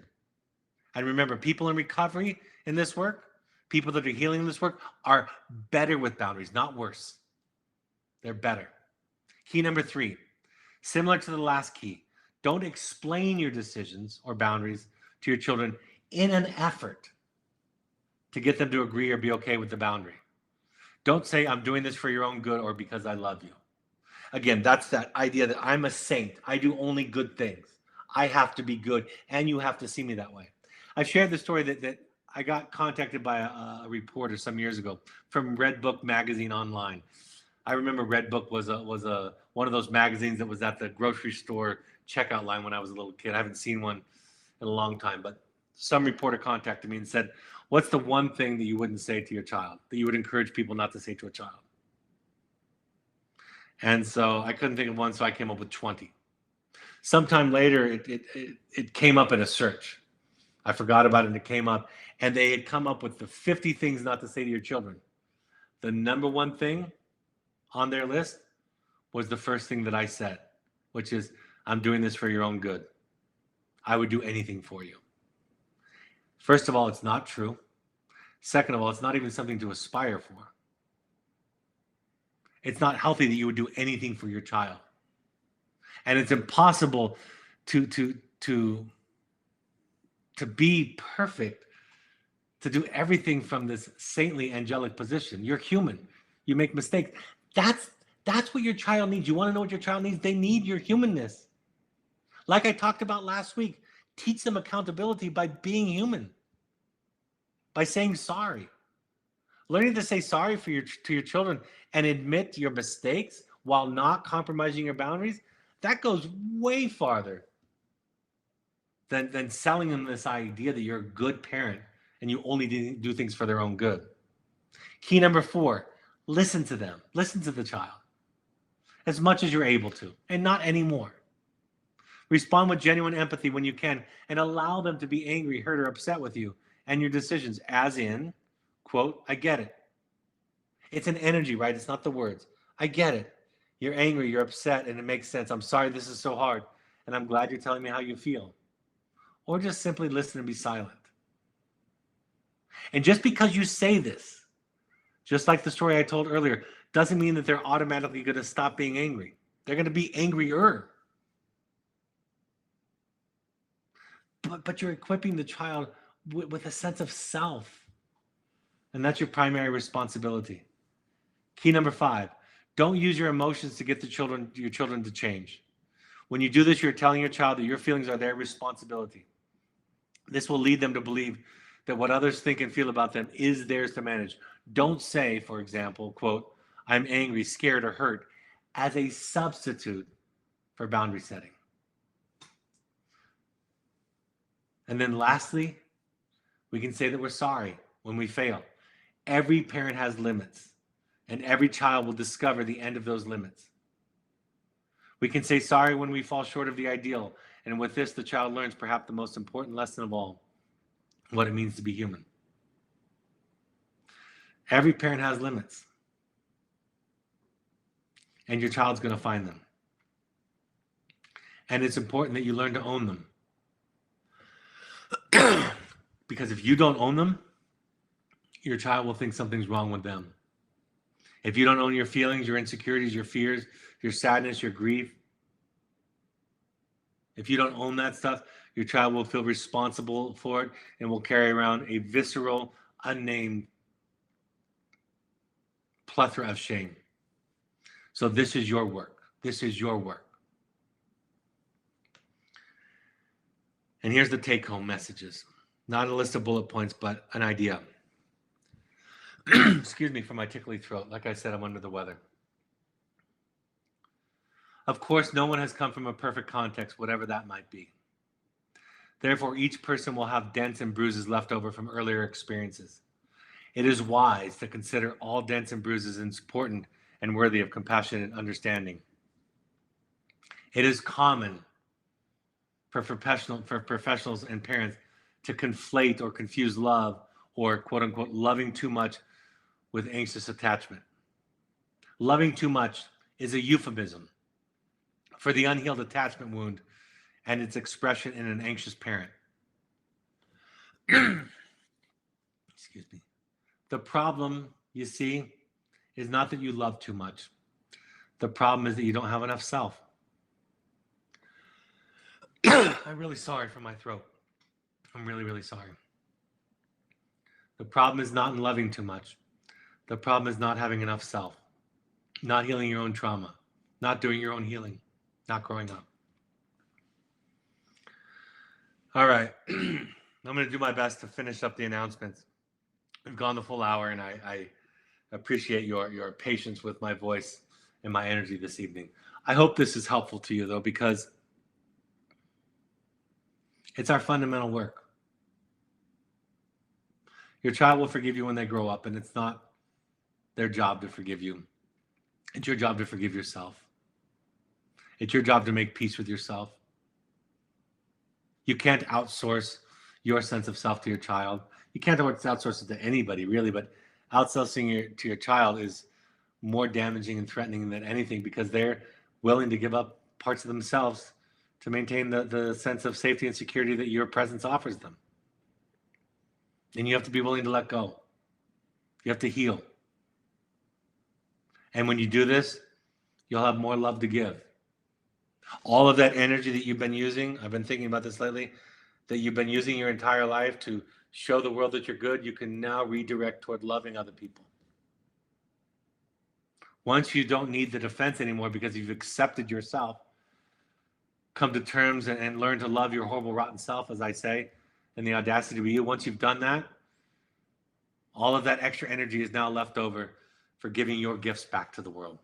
A: And remember, people in recovery in this work, people that are healing in this work, are better with boundaries, not worse. They're better. Key number 3, similar to the last key, don't explain your decisions or boundaries to your children in an effort to get them to agree or be okay with the boundary. Don't say, I'm doing this for your own good or because I love you. Again, that's that idea that I'm a saint. I do only good things. I have to be good, and you have to see me that way. I've shared the story that I got contacted by a reporter some years ago from Red Book magazine online. I remember Red Book was one of those magazines that was at the grocery store checkout line when I was a little kid. I haven't seen one in a long time, but some reporter contacted me and said, what's the one thing that you wouldn't say to your child, that you would encourage people not to say to a child? And so I couldn't think of one, so I came up with 20. Sometime later, it came up in a search. I forgot about it, and it came up. And they had come up with the 50 things not to say to your children. The number one thing on their list was the first thing that I said, which is, I'm doing this for your own good. I would do anything for you. First of all, it's not true. Second of all, it's not even something to aspire for. It's not healthy that you would do anything for your child. And it's impossible to be perfect, to do everything from this saintly angelic position. You're human. You make mistakes. That's what your child needs. You want to know what your child needs? They need your humanness. Like I talked about last week, teach them accountability by being human, by saying sorry. Learning to say sorry to your children and admit your mistakes while not compromising your boundaries, that goes way farther than selling them this idea that you're a good parent and you only do things for their own good. Key number 4, listen to them. Listen to the child as much as you're able to, and not anymore. Respond with genuine empathy when you can, and allow them to be angry, hurt, or upset with you and your decisions, as in, quote, I get it. It's an energy, right? It's not the words. I get it. You're angry, you're upset, and it makes sense. I'm sorry this is so hard, and I'm glad you're telling me how you feel. Or just simply listen and be silent. And just because you say this, just like the story I told earlier, doesn't mean that they're automatically going to stop being angry. They're going to be angrier. But you're equipping the child with a sense of self. And that's your primary responsibility. Key number 5, don't use your emotions to get your children to change. When you do this, you're telling your child that your feelings are their responsibility. This will lead them to believe that what others think and feel about them is theirs to manage. Don't say, for example, quote, I'm angry, scared, or hurt, as a substitute for boundary setting. And then lastly, we can say that we're sorry when we fail. Every parent has limits, and every child will discover the end of those limits. We can say sorry when we fall short of the ideal, and with this, the child learns perhaps the most important lesson of all, what it means to be human. Every parent has limits, and your child's going to find them. And it's important that you learn to own them. Because if you don't own them, your child will think something's wrong with them. If you don't own your feelings, your insecurities, your fears, your sadness, your grief, if you don't own that stuff, your child will feel responsible for it and will carry around a visceral, unnamed plethora of shame. So this is your work. This is your work. And here's the take-home messages. Not a list of bullet points, but an idea. Excuse me for my tickly throat. Like I said, I'm under the weather. Of course, no one has come from a perfect context, whatever that might be. Therefore, each person will have dents and bruises left over from earlier experiences. It is wise to consider all dents and bruises as important and worthy of compassionate understanding. It is common for professionals and parents to conflate or confuse love or quote unquote loving too much with anxious attachment. Loving too much is a euphemism for the unhealed attachment wound and its expression in an anxious parent. Excuse me. The problem, you see, is not that you love too much. The problem is that you don't have enough self. I'm really sorry for my throat. I'm really, really sorry. The problem is not in loving too much. The problem is not having enough self, not healing your own trauma, not doing your own healing, not growing up. All right. I'm going to do my best to finish up the announcements. We've gone the full hour, and I appreciate your patience with my voice and my energy this evening. I hope this is helpful to you, though, because it's our fundamental work. Your child will forgive you when they grow up, and it's not their job to forgive you. It's your job to forgive yourself. It's your job to make peace with yourself. You can't outsource your sense of self to your child. You can't outsource it to anybody, really, but outsourcing it to your child is more damaging and threatening than anything because they're willing to give up parts of themselves to maintain the sense of safety and security that your presence offers them. And you have to be willing to let go. You have to heal. And when you do this, you'll have more love to give. All of that energy that you've been using, I've been thinking about this lately, that you've been using your entire life to show the world that you're good, you can now redirect toward loving other people. Once you don't need the defense anymore because you've accepted yourself, come to terms and learn to love your horrible, rotten self, as I say, and the audacity to be you. Once you've done that, all of that extra energy is now left over for giving your gifts back to the world.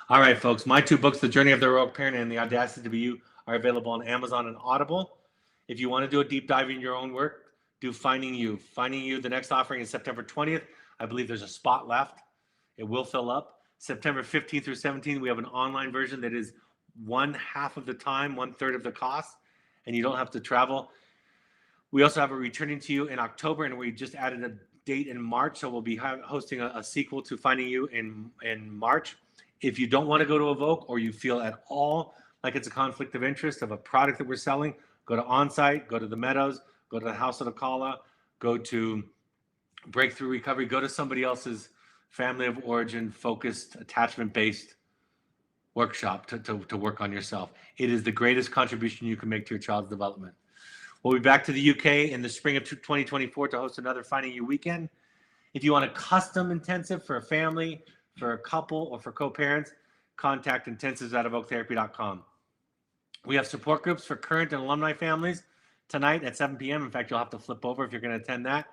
A: All right, folks, my 2 books, The Journey of the Heroic Parent and The Audacity to Be You, are available on Amazon and Audible. If you want to do a deep dive in your own work, do Finding You. Finding You, the next offering is September 20th. I believe there's a spot left. It will fill up. September 15th through 17th, we have an online version that is 1/2 of the time, 1/3 of the cost, and you don't have to travel. We also have a Returning to You in October, and we just added a date in March, so we'll be hosting a sequel to Finding You in March. If you don't want to go to Evoke, or you feel at all like it's a conflict of interest of a product that we're selling, go to Onsite, go to the Meadows, go to the House of the Kala, go to Breakthrough Recovery, go to somebody else's family of origin focused, attachment-based workshop to work on yourself. It is the greatest contribution you can make to your child's development. We'll be back to the UK in the spring of 2024 to host another Finding You weekend. If you want a custom intensive for a family, for a couple, or for co-parents, contact intensives@evoketherapy.com. We have support groups for current and alumni families tonight at 7 p.m. In fact, you'll have to flip over if you're going to attend. That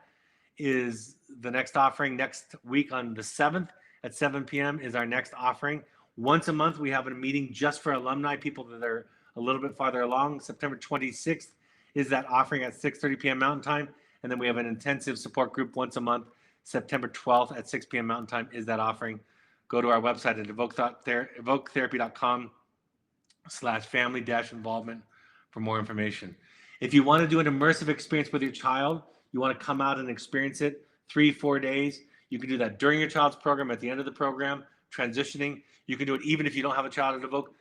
A: is the next offering. Next week on the 7th at 7 p.m. is our next offering. Once a month, we have a meeting just for alumni, people that are a little bit farther along. September 26th is that offering at 6:30 p.m. Mountain Time. And then we have an intensive support group once a month. September 12th at 6 p.m. Mountain Time is that offering. Go to our website at evoketherapy.com/family-involvement for more information. If you want to do an immersive experience with your child, you want to come out and experience it 3-4 days, you can do that during your child's program, at the end of the program, transitioning. You can do it even if you don't have a child at Evoke.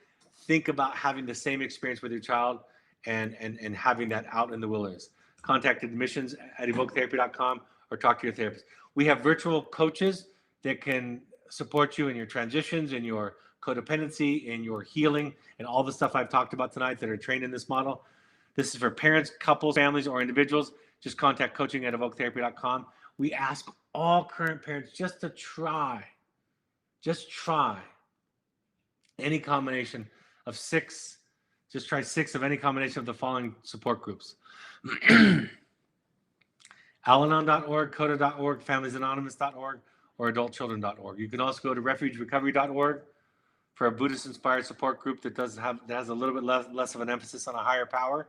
A: Think about having the same experience with your child and having that out in the wilderness. Contact admissions at evoketherapy.com or talk to your therapist. We have virtual coaches that can support you in your transitions, in your codependency, in your healing, and all the stuff I've talked about tonight that are trained in this model. This is for parents, couples, families, or individuals. Just contact coaching at evoketherapy.com. We ask all current parents just to try any combination of 6. Just try 6 of any combination of the following support groups. Al-Anon.org, CODA.org, FamiliesAnonymous.org, or AdultChildren.org. You can also go to RefugeRecovery.org for a Buddhist-inspired support group that has a little bit less of an emphasis on a higher power,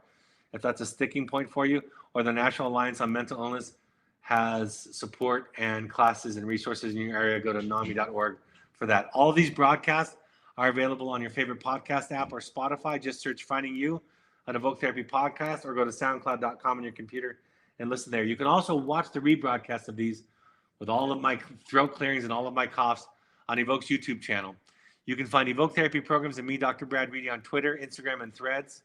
A: if that's a sticking point for you. Or the National Alliance on Mental Illness has support and classes and resources in your area. Go to NAMI.org for that. All these broadcasts are available on your favorite podcast app or Spotify. Just search Finding You on Evoke Therapy Podcast, or go to soundcloud.com on your computer and listen there. You can also watch the rebroadcast of these with all of my throat clearings and all of my coughs on Evoke's YouTube channel. You can find Evoke Therapy programs and me, Dr. Brad Reedy, on Twitter, Instagram, and Threads,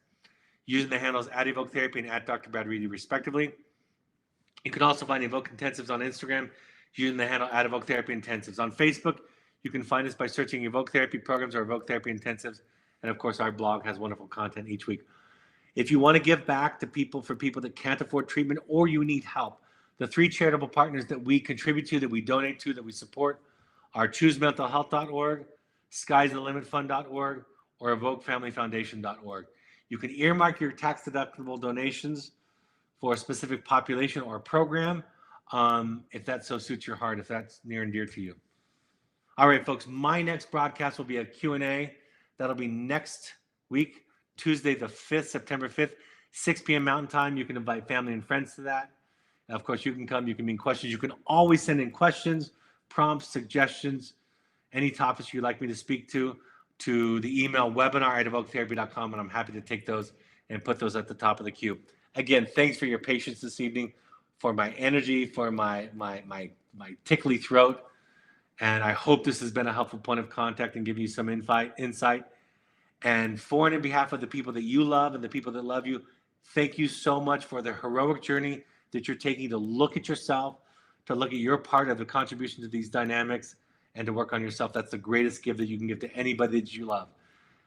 A: using the handles at Evoke Therapy and at Dr. Brad Reedy, respectively. You can also find Evoke Intensives on Instagram, using the handle at Evoke Therapy Intensives. On Facebook, you can find us by searching Evoke Therapy programs or Evoke Therapy Intensives. And of course, our blog has wonderful content each week. If you want to give back to people, for people that can't afford treatment or you need help, the 3 charitable partners that we contribute to, that we donate to, that we support are ChooseMentalHealth.org, Sky'sTheLimitFund.org, or EvokeFamilyFoundation.org. You can earmark your tax-deductible donations for a specific population or program, if that so suits your heart, if that's near and dear to you. All right, folks, my next broadcast will be a Q&A. That'll be next week, Tuesday the 5th, September 5th, 6 p.m. Mountain Time. You can invite family and friends to that. Of course, you can come. You can be in questions. You can always send in questions, prompts, suggestions, any topics you'd like me to speak to the email webinar@evoketherapy.com, and I'm happy to take those and put those at the top of the queue. Again, thanks for your patience this evening, for my energy, for my tickly throat, and I hope this has been a helpful point of contact and give you some insight. And for and in behalf of the people that you love and the people that love you, thank you so much for the heroic journey that you're taking to look at yourself, to look at your part of the contribution to these dynamics, and to work on yourself. That's the greatest gift that you can give to anybody that you love.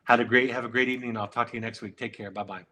A: Have a great evening, and I'll talk to you next week. Take care. Bye-bye.